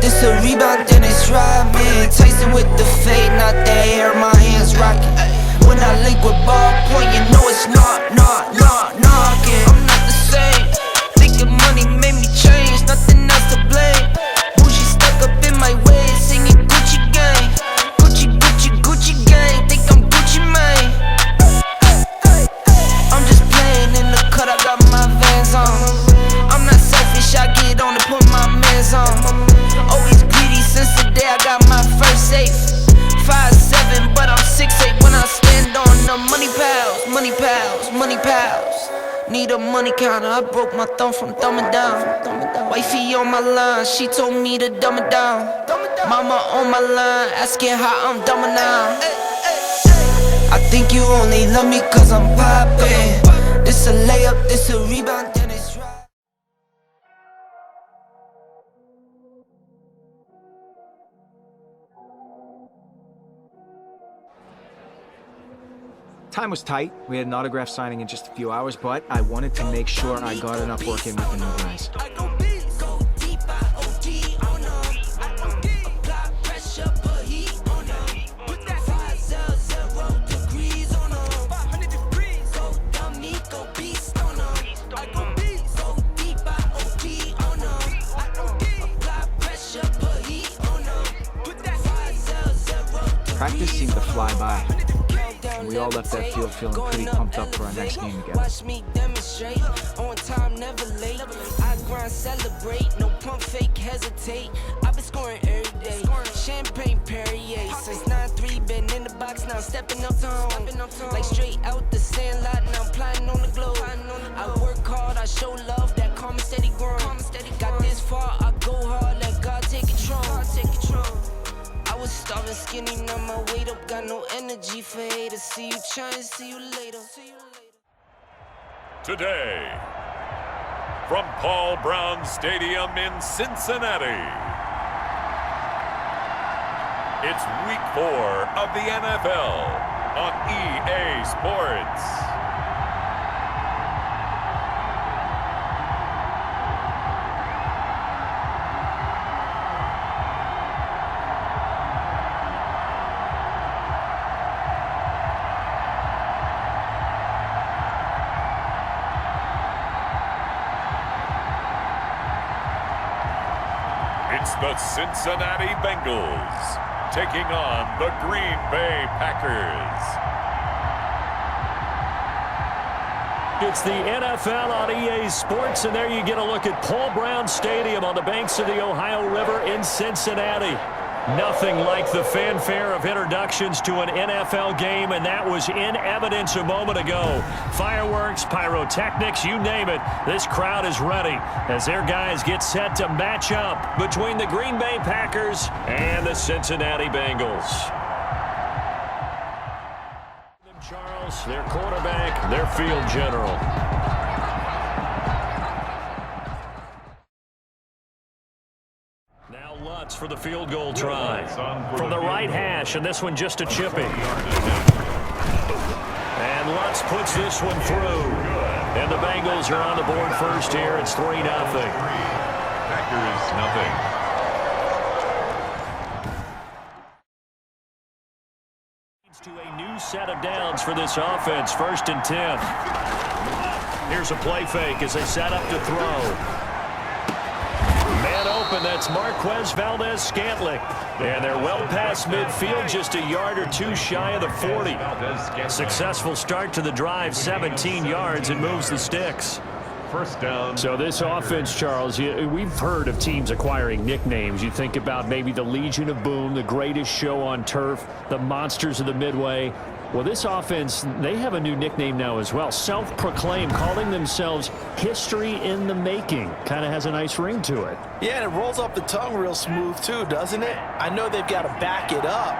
this a rebound, then it's right, man. Tyson with the fade, not the hair, my hands rocking. When I link with ballpoint, you know it's knocking. I'm not the same. Thinking money made me change, nothing else to blame. Bougie stuck up in my way, singing Gucci gang. Gucci gang, think I'm Gucci Mane. I'm just playing in the cut, I got my Vans on. I'm not selfish, I get on to put my mans on. Always greedy since the day I got my first safe. 5'7", but I'm 6'8" when I stand on the money pals. Need a money counter, I broke my thumb from thumbing down. Wifey on my line, she told me to dumb it down. Mama on my line, asking how I'm dumbing now. I think you only love me cause I'm poppin'. This a layup, this a rebound, then it's right. Time was tight. We had an autograph signing in just a few hours, but I wanted to make sure I got enough work in with the new guys. Practice seemed to fly by. We all left that field feeling pretty pumped up for our next game together. Watch me demonstrate, on time, never late. I grind, celebrate, no pump fake, hesitate. I've been scoring every day, champagne Perrier. Since 9-3, been in the box, now stepping up to home. Like straight out the sandlot, now I'm plotting on the globe. I work hard, I show love, that calm and steady grind. Got this far, I go hard, let God take control. I was starving skinny, now my weight up, got no energy for haters. See you trying, see you later. Today, from Paul Brown Stadium in Cincinnati, it's week 4 of the NFL on EA Sports. It's the Cincinnati Bengals taking on the Green Bay Packers. It's the NFL on EA Sports, and there you get a look at Paul Brown Stadium on the banks of the Ohio River in Cincinnati. Nothing like the fanfare of introductions to an NFL game, and that was in evidence a moment ago. Fireworks, pyrotechnics, you name it. This crowd is ready as their guys get set to match up between the Green Bay Packers and the Cincinnati Bengals. Charles, their quarterback, their field general. Now Lutz for the field goal try. From the right hash, and this one just a chippy. And Lutz puts this one through. And the Bengals are on the board first here. It's 3-0. Packers, nothing. To a new set of downs for this offense, 1st and 10. Here's a play fake as they set up to throw. Man open, that's Marquez Valdez-Scantling. And they're well past midfield, just a yard or two shy of the 40. Successful start to the drive, 17 yards, and moves the sticks. First down. So this offense, Charles, we've heard of teams acquiring nicknames. You think about maybe the Legion of Boom, the greatest show on turf, the Monsters of the Midway. Well, this offense, they have a new nickname now as well. Self-proclaimed, calling themselves History in the Making. Kind of has a nice ring to it. Yeah, and it rolls off the tongue real smooth too, doesn't it? I know they've got to back it up,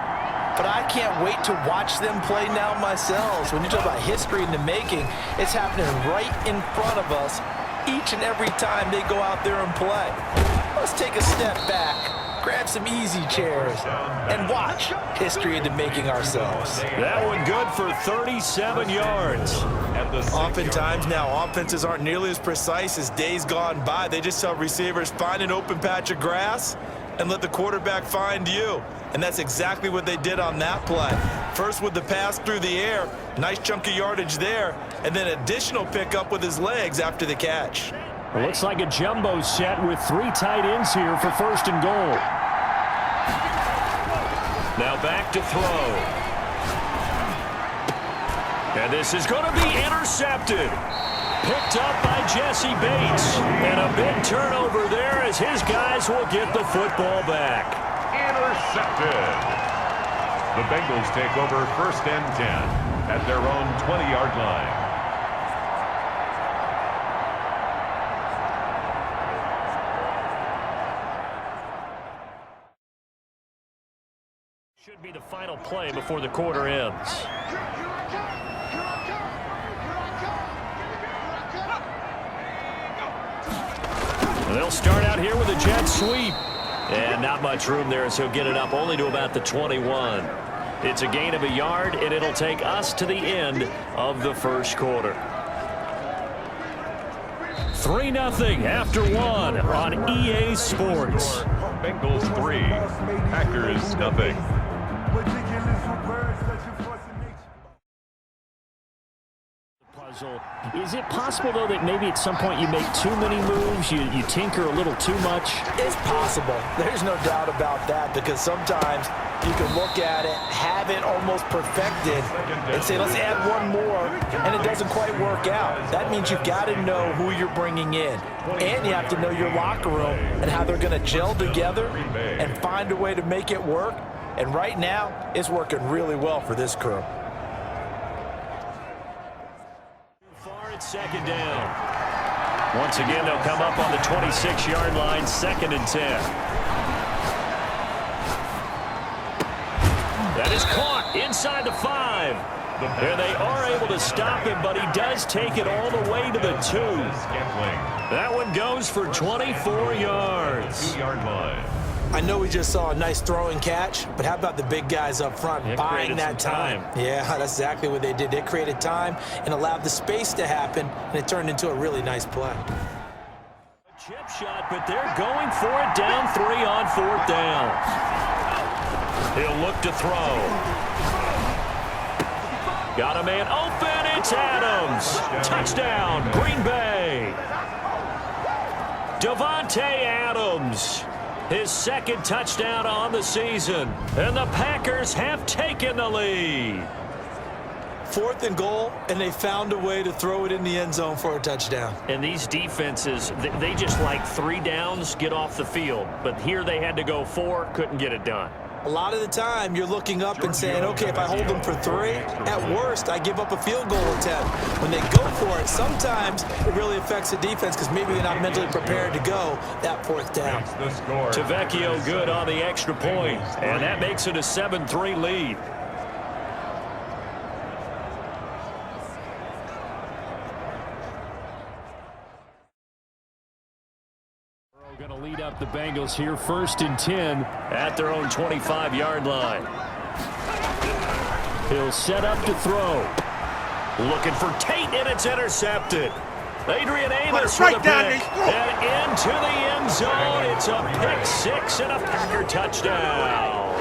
but I can't wait to watch them play now myself. When you talk about history in the making, it's happening right in front of us each and every time they go out there and play. Let's take a step back, grab some easy chairs, and watch history in the making ourselves. That one good for 37 yards. Oftentimes now, offenses aren't nearly as precise as days gone by. They just tell receivers, find an open patch of grass and let the quarterback find you. And that's exactly what they did on that play. First with the pass through the air, nice chunk of yardage there, and then additional pickup with his legs after the catch. It looks like a jumbo set with 3 tight ends here for 1st and goal. Now back to throw. And this is going to be intercepted. Picked up by Jesse Bates. And a big turnover there as his guys will get the football back. Intercepted. The Bengals take over 1st and 10 at their own 20-yard line. Should be the final play before the quarter ends. They'll start out here with a jet sweep. And not much room there as he'll get it up only to about the 21. It's a gain of a yard, and it'll take us to the end of the 1st quarter. 3-0 after 1 on EA Sports. Bengals 3, Packers nothing. Is it possible, though, that maybe at some point you make too many moves, you tinker a little too much? It's possible. There's no doubt about that, because sometimes you can look at it, have it almost perfected, and say, let's add one more, and it doesn't quite work out. That means you've got to know who you're bringing in, and you have to know your locker room and how they're going to gel together and find a way to make it work. And right now, it's working really well for this crew. It's 2nd down. Once again, they'll come up on the 26-yard line, 2nd and 10. That is caught inside the 5. And they are able to stop him, but he does take it all the way to the 2. That one goes for 24 yards. 2-yard line. I know we just saw a nice throw and catch, but how about the big guys up front buying that time? Yeah, that's exactly what they did. They created time and allowed the space to happen, and it turned into a really nice play. A chip shot, but they're going for it down 3 on 4th down. He'll look to throw. Got a man open. It's Adams. Touchdown, Green Bay. Davante Adams. His 2nd touchdown on the season. And the Packers have taken the lead. 4th and goal, and they found a way to throw it in the end zone for a touchdown. And these defenses, they just like 3 downs, get off the field. But here they had to go 4, couldn't get it done. A lot of the time, you're looking up and saying, okay, if I hold them for 3, at worst, I give up a field goal attempt. When they go for it, sometimes it really affects the defense because maybe they're not mentally prepared to go that 4th down. Vaukie good on the extra point, and that makes it a 7-3 lead. Going to lead up the Bengals here, 1st and 10 at their own 25-yard line. He'll set up to throw. Looking for Tate, and it's intercepted. Adrian Amos with a pick. And into the end zone. It's a pick 6 and a Packer touchdown.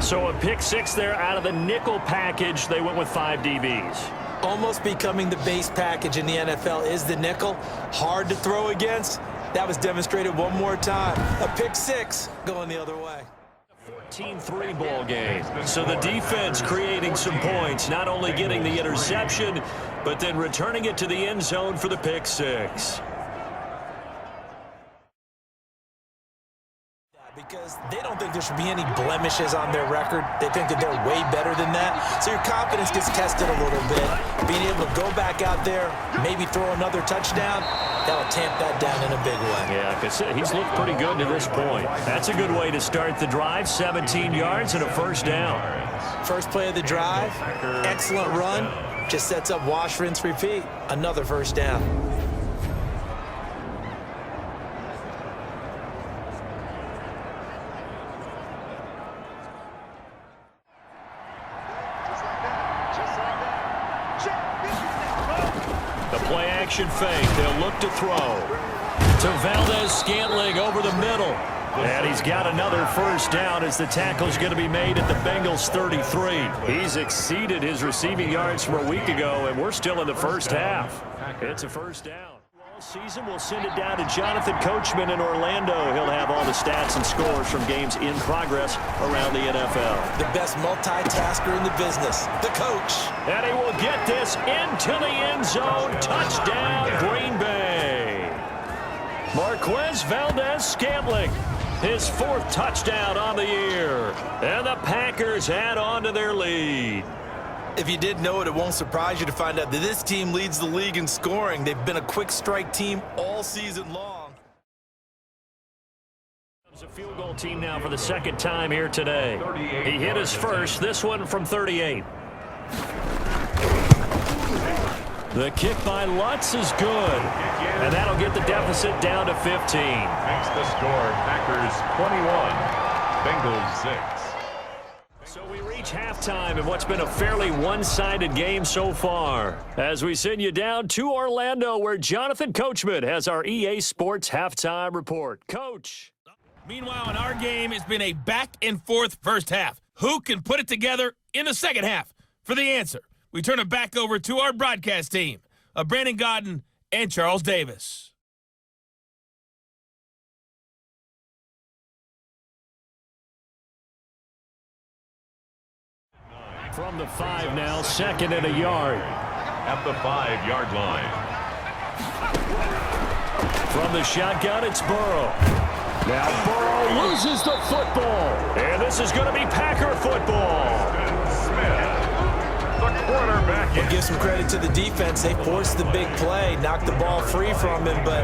So a pick 6 there out of the nickel package. They went with 5 DBs. Almost becoming the base package in the NFL is the nickel. Hard to throw against. That was demonstrated one more time. A pick 6 going the other way. 14-3 ball game. So the defense creating some points, not only getting the interception, but then returning it to the end zone for the pick 6. Because they don't think there should be any blemishes on their record. They think that they're way better than that. So your confidence gets tested a little bit. Being able to go back out there, maybe throw another touchdown, that'll tamp that down in a big way. Yeah, because he's looked pretty good to this point. That's a good way to start the drive. 17 yards and a 1st down. First play of the drive, excellent run. Just sets up wash, rinse, repeat. Another 1st down. The play action fake. They'll look to throw. To Valdez-Scantling over the middle. And he's got another first down as the tackle's going to be made at the Bengals 33. He's exceeded his receiving yards from a week ago, and we're still in the first half. It's a first down. All season, we'll send it down to Jonathan Coachman in Orlando. He'll have all the stats and scores from games in progress around the NFL. The best multitasker in the business, the coach. And he will get this into the end zone. Touchdown, Green Bay. Marquez Valdez-Scantling, his 4th touchdown on the year. And the Packers add on to their lead. If you didn't know it, it won't surprise you to find out that this team leads the league in scoring. They've been a quick strike team all season long. It's a field goal team now for the 2nd time here today. He hit his first, this one from 38. The kick by Lutz is good, and that'll get the deficit down to 15. Makes the score Packers 21, Bengals 6. So we reach halftime in what's been a fairly one-sided game so far, as we send you down to Orlando, where Jonathan Coachman has our EA Sports halftime report. Coach. Meanwhile, in our game, it's been a back-and-forth first half. Who can put it together in the second half? For the answer, we turn it back over to our broadcast team of Brandon Godden and Charles Davis. From the 5 now, 2nd and a yard. At the 5-yard line. From the shotgun, it's Burrow. Now Burrow loses the football. And this is going to be Packer football. Smith, the quarterback. We'll give some credit to the defense. They forced the big play, knocked the ball free from him, but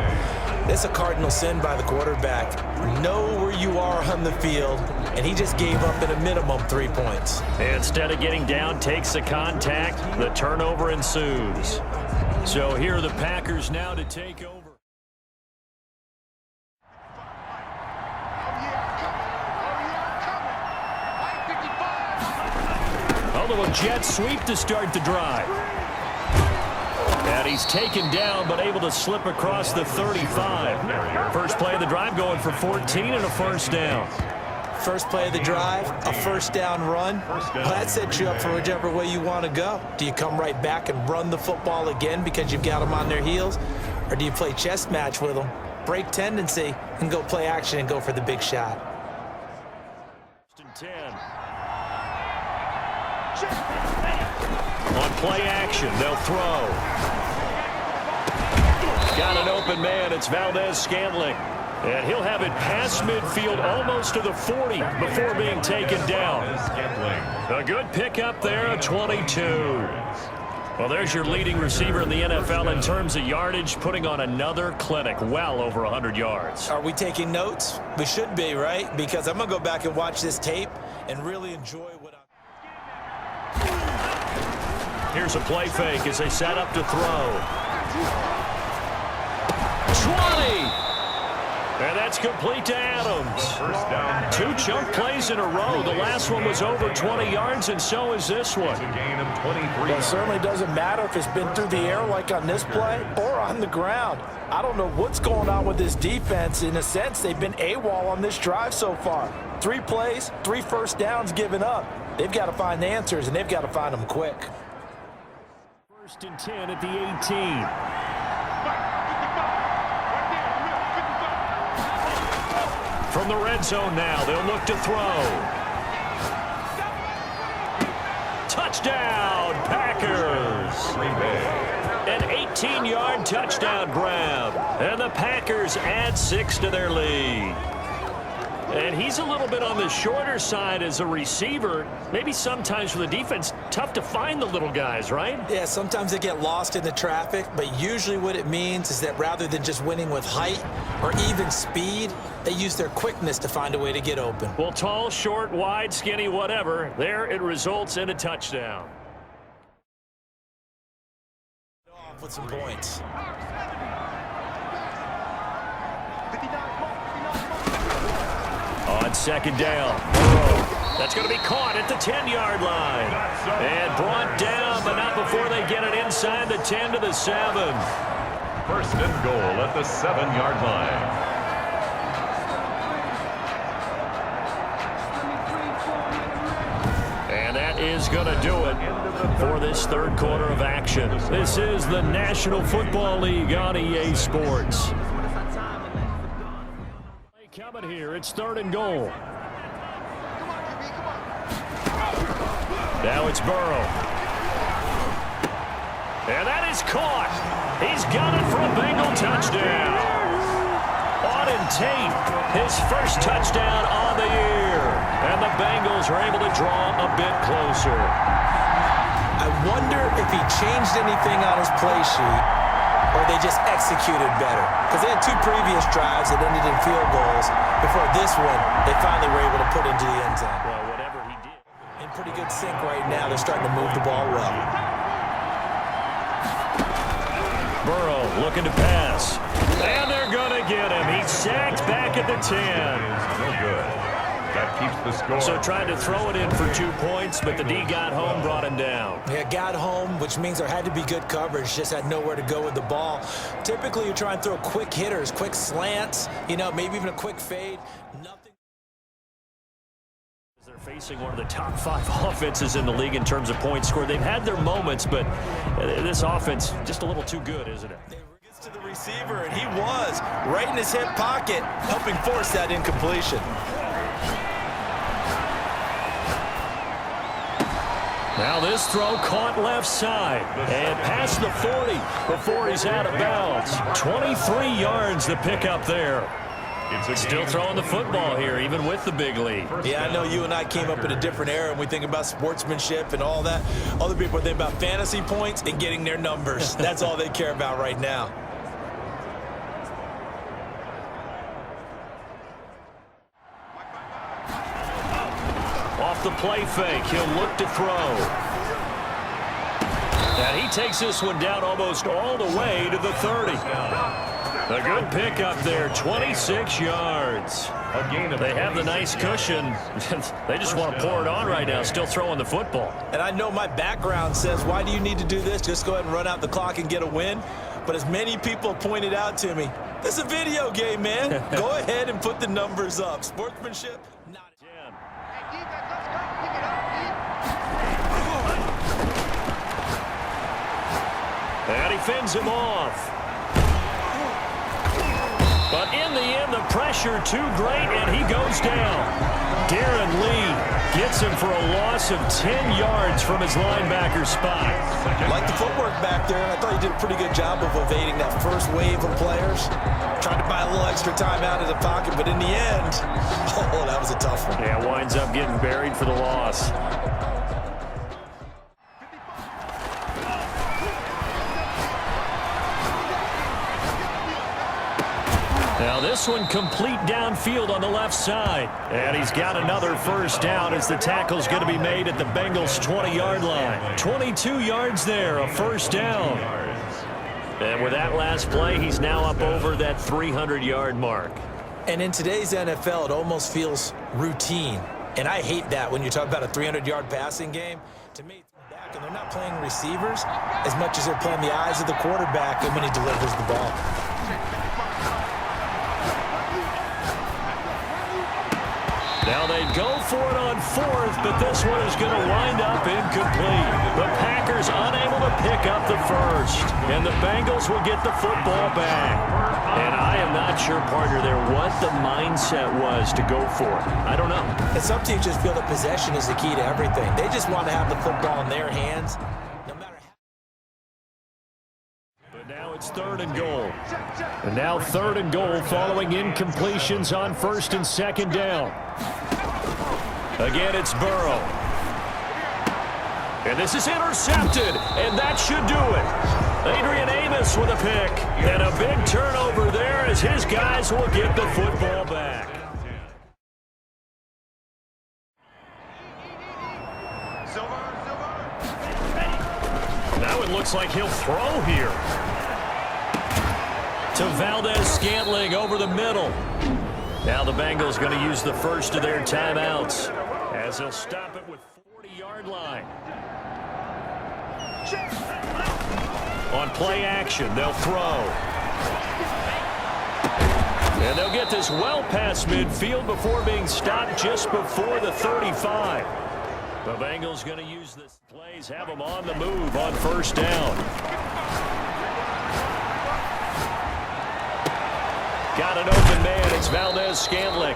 it's a cardinal sin by the quarterback. Know where you are on the field, and he just gave up at a minimum 3 points. Instead of getting down, takes the contact. The turnover ensues. So here are the Packers now to take over. A little jet sweep to start the drive. And he's taken down, but able to slip across the 35. First play of the drive going for 14 and a first down. First play of the drive, a first down run. Well, that sets you up for whichever way you want to go. Do you come right back and run the football again because you've got them on their heels? Or do you play chess match with them, break tendency, and go play action and go for the big shot? 10. On play action, they'll throw. Got an open man. It's Valdez-Scantling. And he'll have it past midfield almost to the 40 before being taken down. A good pickup there, a 22. Well, there's your leading receiver in the NFL in terms of yardage, putting on another clinic, well over 100 yards. Are we taking notes? We should be, right? Because I'm going to go back and watch this tape and really enjoy what I'm... Here's a play fake as they set up to throw. 20! And that's complete to Adams. First down. 2 chunk plays in a row. The last one was over 20 yards, and so is this one. It's a gain of 23. It certainly doesn't matter if it's been through the air like on this play or on the ground. I don't know what's going on with this defense. In a sense, they've been AWOL on this drive so far. 3 plays, 3 first downs given up. They've got to find the answers, and they've got to find them quick. First and 10 at the 18. From the red zone now, they'll look to throw. Touchdown, Packers! An 18-yard touchdown grab. And the Packers add 6 to their lead. And he's a little bit on the shorter side as a receiver. Maybe sometimes for the defense, tough to find the little guys, right? Yeah, sometimes they get lost in the traffic, but usually what it means is that rather than just winning with height or even speed, they use their quickness to find a way to get open. Well, tall, short, wide, skinny, whatever, there it results in a touchdown. Off with some points. On second down, that's going to be caught at the 10-yard line. And brought down, but not before they get it inside the 10 to the 7. First and goal at the 7-yard line. And that is going to do it for this third quarter of action. This is the National Football League on EA Sports. Coming here, it's third and goal. Now it's Burrow. And that is caught. He's got it for a Bengal touchdown. Auden Tate, his first touchdown on the year. And the Bengals are able to draw a bit closer. I wonder if he changed anything on his play sheet or they just executed better. Because they had 2 previous drives that ended in field goals. Before this one, they finally were able to put into the end zone. Well, whatever he did. In pretty good sync right now. They're starting to move the ball well. Burrow looking to pass. And they're going to get him. He's sacked back at the 10. No good. That keeps the score. So trying to throw it in for 2 points, but the D got home, brought him down. Yeah, got home, which means there had to be good coverage. Just had nowhere to go with the ball. Typically, you try and throw quick hitters, quick slants, maybe even a quick fade. Nothing. They're facing one of the top 5 offenses in the league in terms of points scored. They've had their moments, but this offense just a little too good, isn't it? Gets to the receiver, and he was right in his hip pocket, helping force that incompletion. Now this throw caught left side and past the 40 before he's out of bounds. 23 yards the pickup there. Still throwing the football here, even with the big lead. Yeah, I know you and I came up in a different era, and we think about sportsmanship and all that. Other people think about fantasy points and getting their numbers. That's all they care about right now. Off the play fake, he'll look to throw. And he takes this one down almost all the way to the 30. A good pickup there, 26 yards. They have the nice cushion. They just want to pour it on right now, still throwing the football. And I know my background says, why do you need to do this? Just go ahead and run out the clock and get a win. But as many people pointed out to me, this is a video game, man. Go ahead and put the numbers up. Sportsmanship, not it. And he fends him off. But in the end, the pressure too great, and he goes down. Darren Lee gets him for a loss of 10 yards from his linebacker spot. Like the footwork back there, I thought he did a pretty good job of evading that first wave of players. Tried to buy a little extra time out of the pocket, but in the end, oh, that was a tough one. Yeah, winds up getting buried for the loss. Now this one complete downfield on the left side. And he's got another first down as the tackle's going to be made at the Bengals' 20-yard line. 22 yards there, a first down. And with that last play, he's now up over that 300-yard mark. And in today's NFL, it almost feels routine. And I hate that when you talk about a 300-yard passing game. To me, it's back, and they're not playing receivers as much as they're playing the eyes of the quarterback when he delivers the ball. Now they go for it on fourth, but this one is going to wind up incomplete. The Packers unable to pick up the first, and the Bengals will get the football back. And I am not sure, partner, there what the mindset was to go for it. I don't know. And some teams just feel that possession is the key to everything. They just want to have the football in their hands. Now it's third and goal. And now third and goal following incompletions on first and second down. Again, it's Burrow. And this is intercepted, and that should do it. Adrian Amos with a pick. And a big turnover there as his guys will get the football back. Now it looks like he'll throw here. To Valdez-Scantling over the middle. Now the Bengals going to use the first of their timeouts as they'll stop it with 40-yard line. On play action, they'll throw. And they'll get this well past midfield before being stopped just before the 35. The Bengals going to use this plays, have them on the move on first down. Got an open man. It's Valdez-Scantling.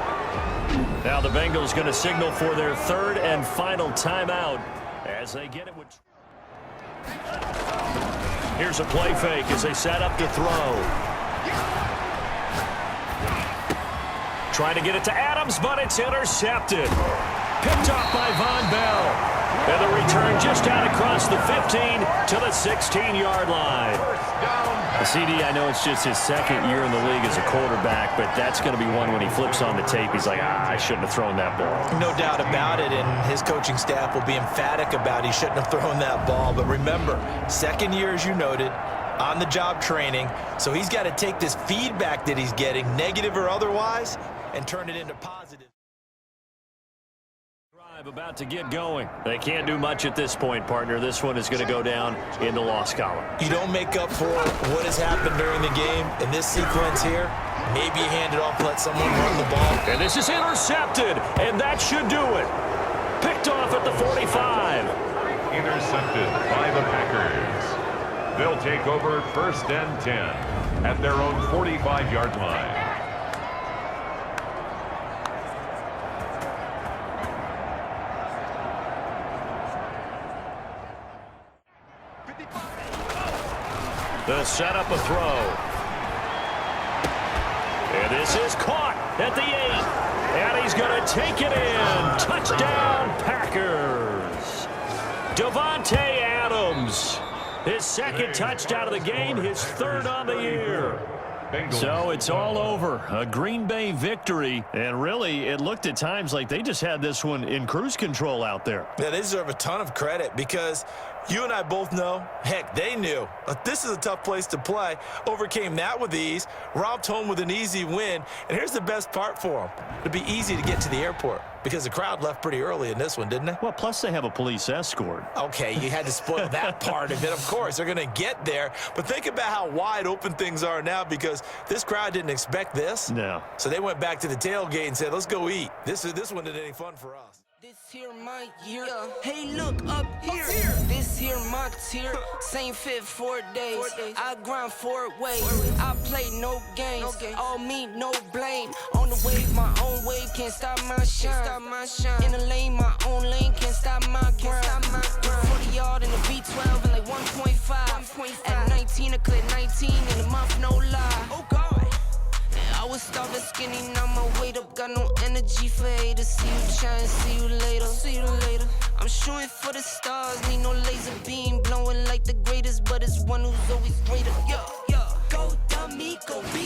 Now the Bengals going to signal for their third and final timeout as they get it with. Here's a play fake as they set up to throw. Trying to get it to Adams, but it's intercepted. Picked off by Von Bell. And the return just out across the 15 to the 16-yard line. CD, I know it's just his second year in the league as a quarterback, but that's going to be one when he flips on the tape. He's like, I shouldn't have thrown that ball. No doubt about it, and his coaching staff will be emphatic about he shouldn't have thrown that ball. But remember, second year, as you noted, on-the-job training, so he's got to take this feedback that he's getting, negative or otherwise, and turn it into positive. Drive about to get going. They can't do much at this point, partner. This one is going to go down in the loss column. You don't make up for what has happened during the game in this sequence here. Maybe you hand it off, let someone run the ball. And this is intercepted, and that should do it. Picked off at the 45. Intercepted by the Packers. They'll take over first and 10 at their own 45-yard line. They'll set up a throw. And this is caught at the 8. And he's going to take it in. Touchdown, Packers. Davante Adams. His second touchdown of the game, his third on the year. So it's all over. A Green Bay victory. And really, it looked at times like they just had this one in cruise control out there. Yeah, they deserve a ton of credit because you and I both know, heck, they knew. This is a tough place to play. Overcame that with ease. Romped home with an easy win. And here's the best part for them. It'd be easy to get to the airport because the crowd left pretty early in this one, didn't they? Well, plus they have a police escort. Okay, you had to spoil that part of it. Of course, they're going to get there. But think about how wide open things are now because this crowd didn't expect this. No. So they went back to the tailgate and said, let's go eat. This one isn't any fun for us. This here my year. Hey, look up here. This here my tier. Same fit 4 days. I grind 4 ways. I play no games. All me, no blame. On the wave, my own wave. Can't stop my shine. In the lane, my own lane. Can't stop my grind. 40 yard in the V12 and like 1.5. At 19, I cleared 19 in a month, no lie. Oh God. I was starving skinny, now my weight up. Got no energy for haters. See you trying, see you later. I'm shooting for the stars, need no laser beam. Blowing like the greatest, but it's one who's always greater. Go dummy, go be